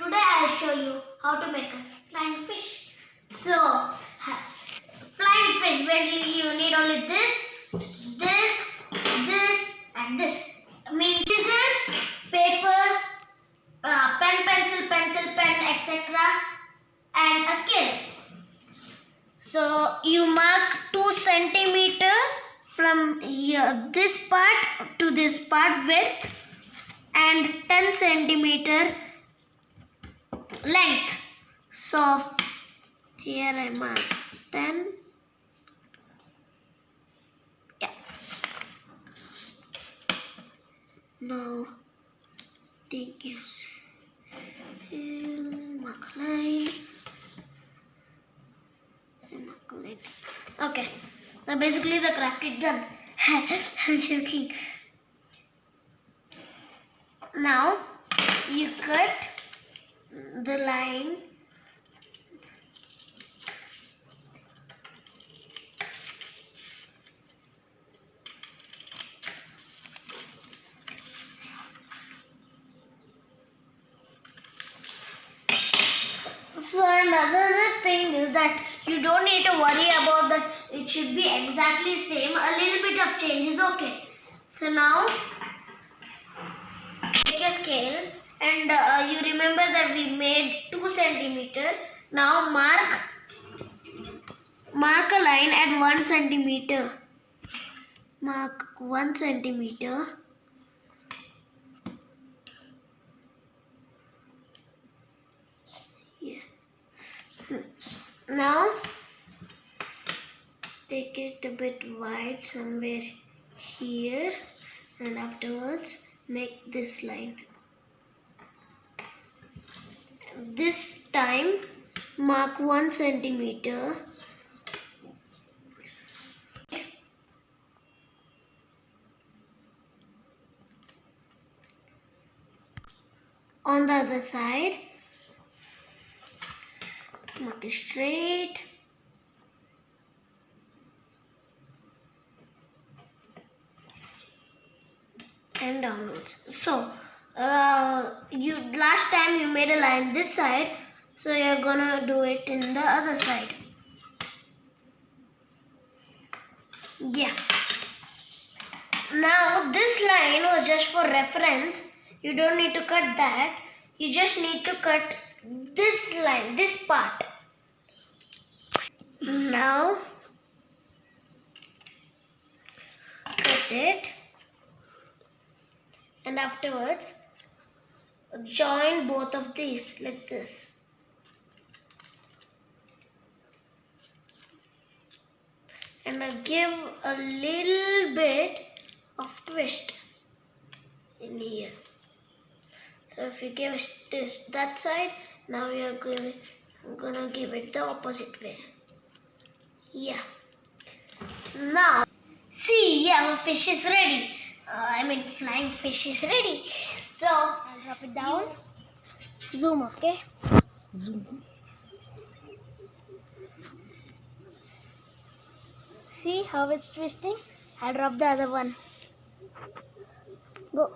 Today I'll show you how to make a flying fish. So, flying fish, basically you need only this, and this. I mean scissors, paper, pencil, pen, etc. and a scale. So, you mark 2 centimeter from here, this part to this part width, and 10 centimeter length. So here I mark 10. Yeah. Now take this. Mark line. Mark line. Okay. Now basically the craft is done. I'm joking. Now you cut the line. So another thing is that you don't need to worry about that it should be exactly same. A little bit of change is okay. So now take a scale and you remember that we made 2 centimeter. Now mark a line at 1 centimeter. Mark 1 centimeter. Yeah. Now take it a bit wide somewhere here and afterwards make this line. This time mark 1 centimeter. On the other side, mark it straight. And downwards. So, last time you made a line this side, so you're gonna do it in the other side. Yeah. Now this line was just for reference. You don't need to cut that. You just need to cut this line, this part. Now cut it. And afterwards, join both of these like this. And give a little bit of twist in here. So if you give this that side, now we are gonna give it the opposite way. Yeah. Now, see, our fish is ready. Flying fish is ready. So, I'll drop it down. Zoom, okay? Zoom. See how it's twisting? I'll drop the other one. Go.